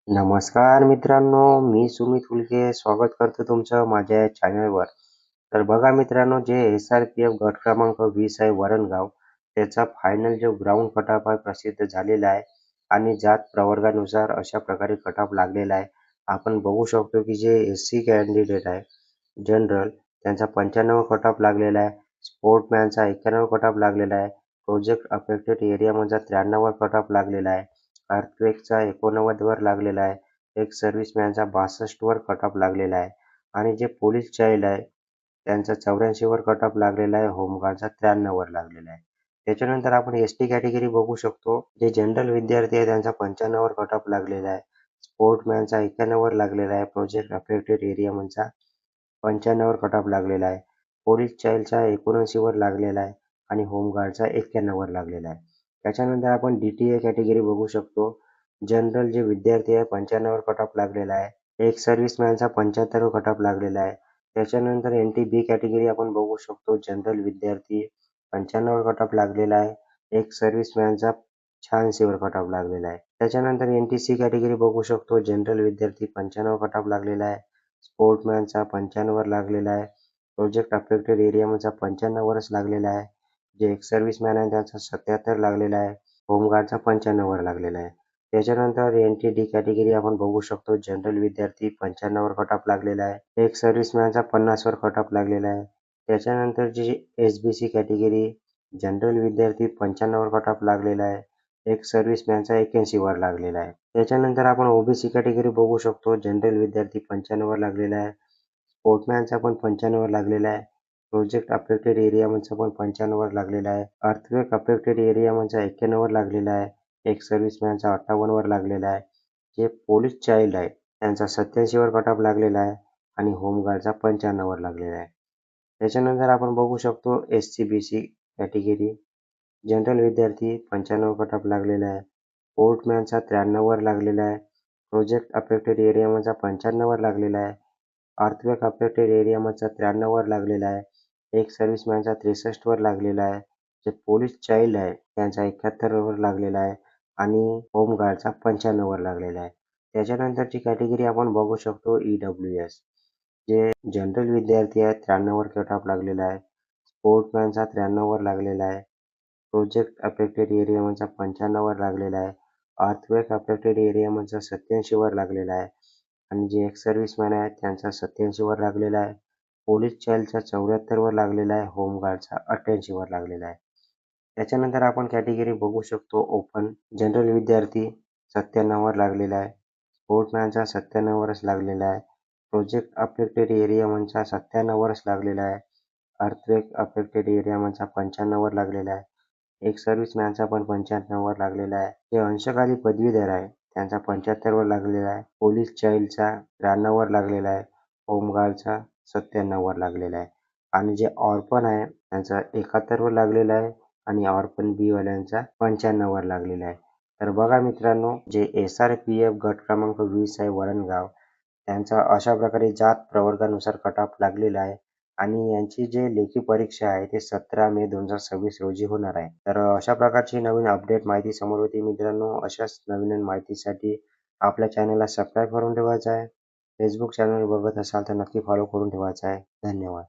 नमस्कार मित्रांनो, मी सुमित हुलके स्वागत करतो तुमचं माझ्या चॅनलवर. तर बघा मित्रांनो, जे SRPF गट क्रमांक 20 आहे वरणगाव, त्याचा फायनल जो ग्राउंड कटऑफ आहे प्रसिद्ध झालेला आहे आणि जात प्रवर्गानुसार अशा प्रकारे कटऑफ लागलेला आहे. आपण बघू शकतो की जे SC कॅन्डिडेट आहे जनरल त्यांचा 95 कटऑफ लागलेला आहे. स्पोर्टमॅनचा 91 कटऑफ लागलेला आहे. प्रोजेक्ट अफेक्टेड एरियामधचा 93 वर कटऑफ लागलेला आहे. अर्थक्वेकचा 89 वर लागलेला आहे. एक्स सर्व्हिसमॅनचा 62 वर कटऑफ लागलेला आहे आणि जे पोलीस चाइल्ड आहे त्यांचा 84 वर कटऑफ लागलेला आहे. होमगार्डचा 93 वर लागलेला आहे. त्याच्यानंतर आपण ST कॅटेगरी बघू शकतो. जे जनरल विद्यार्थी आहे त्यांचा 95 वर कटऑफ लागलेला आहे. स्पोर्टमॅनचा 91 वर लागलेला आहे. प्रोजेक्ट अफेक्टेड एरियामधचा 95 वर कटऑफ लागलेला आहे. पोलीस चाइल्डचा 79 वर लागलेला आहे आणि होमगार्डचा 91 वर लागलेला आहे. त्याच्यानंतर आपण DTA कॅटेगरी बघू शकतो. जनरल जे विद्यार्थी आहे 95 वर कटऑफ लागलेला आहे. एक सर्व्हिसमॅनचा 75 वर कटऑफ लागलेला आहे. त्याच्यानंतर NTB कॅटेगरी आपण बघू शकतो. जनरल विद्यार्थी 95 वर कटऑफ लागलेला आहे. एक सर्व्हिसमॅनचा 86 वर कटऑफ लागलेला आहे. त्याच्यानंतर NTC कॅटेगरी बघू शकतो. जनरल विद्यार्थी 95 वर कटऑफ लागलेला आहे. स्पोर्टमॅनचा 95 वर लागलेला आहे. प्रोजेक्ट अफेक्टेड एरियामधचा 95 वरच लागलेला आहे. जे एक्स सर्व्हिसमॅन आहे त्याचा 77 लागलेला आहे. होमगार्डचा 95 वर लागलेला आहे. त्याच्यानंतर NTD कॅटेगरी आपण बघू शकतो. जनरल विद्यार्थी 95 वर कटऑफ लागलेला आहे. एक सर्व्हिसमॅनचा 50 वर कटऑफ लागलेला आहे. त्याच्यानंतर जी SBC कॅटेगरी जनरल विद्यार्थी 95 वर कटऑफ लागलेला आहे. एक सर्व्हिसमॅनचा 81 वर लागलेला आहे. त्याच्यानंतर आपण OBC कॅटेगरी बघू शकतो. जनरल विद्यार्थी 95 वर लागलेला आहे. स्पोर्टमॅनचा पण 95 वर लागलेला आहे. प्रोजेक्ट अफेक्टेड एरियामधचा पण 95 वर लागलेला आहे. अर्थक्वेक अफेक्टेड एरियामधचा 91 वर लागलेला आहे. एक सर्व्हिसमॅनचा 58 वर लागलेला आहे. जे पोलीस चाइल्ड आहे त्यांचा 87 वर कटऑफ लागलेला आहे आणि होमगार्डचा 95 वर लागलेला आहे. त्याच्यानंतर आपण बघू शकतो SC-BC कॅटेगरी जनरल विद्यार्थी 95 कटऑफ लागलेला आहे. स्पोर्टमॅनचा 93 वर लागलेला आहे. प्रोजेक्ट अफेक्टेड एरियामधचा 95 वर लागलेला आहे. अर्थक्वेक अफेक्टेड एरियामधचा 93 वर लागलेला आहे. एक सर्व्हिसमॅनचा 63 वर लागलेला आहे. जे पोलीस चाइल्ड आहे त्यांचा 71 वर लागलेला आहे आणि होमगार्डचा 95 वर लागलेला आहे. त्याच्यानंतरची कॅटेगरी आपण बघू शकतो EWS जे जनरल विद्यार्थी आहेत 93 वर कट ऑफ लागलेला आहे. स्पोर्टमॅनचा 93 वर लागलेला आहे. प्रोजेक्ट अफेक्टेड एरियामधचा 95 वर लागलेला आहे. अर्थक्वेक अफेक्टेड एरियामधचा 87 वर लागलेला आहे आणि जे एक्स सर्व्हिसमॅन आहेत त्यांचा 87 वर लागलेला आहे. पोलीस चाइल्डचा 74 वर लागलेला आहे. होमगार्डचा 88 वर लागलेला आहे. त्याच्यानंतर आपण कॅटेगरी बघू शकतो ओपन जनरल विद्यार्थी 97 वर लागलेला आहे. स्पोर्टमॅनचा 97 वरच लागलेला आहे. प्रोजेक्ट अफेक्टेड एरियामधचा 97 वरच लागलेला आहे. अर्थक्वेक अफेक्टेड एरियामधचा 95 वर लागलेला आहे. एक सर्व्हिसमॅनचा पण 95 वर लागलेला आहे. जे अंशकाली पदवीधर आहे त्यांचा 75 वर लागलेला आहे. पोलीस चाइल्डचा 93 वर लागलेला आहे. होमगार्डचा 97 वर लागलेला आहे आणि जे ऑर्फन आहे त्यांचा 71 वर लागलेला आहे आणि ऑर्फन बी वाल्यांचा 95 वर लागलेला आहे. तर बघा मित्रांनो, जे SRPF गट क्रमांक 20 आहे वरणगाव त्यांचा अशा प्रकारे जात प्रवर्गानुसार कट ऑफ लागलेला आहे आणि यांची जे लेखी परीक्षा आहे ते 17 मे 2026 रोजी होणार आहे. तर अशा प्रकारची नवीन अपडेट माहिती समोर होती मित्रांनो. अशाच नवीन माहितीसाठी आपल्या चॅनलला सबस्क्राईब करून ठेवायचं आहे. फेसबुक चॅनल बघत असाल तर नक्की फॉलो करून ठेवायचा आहे. धन्यवाद.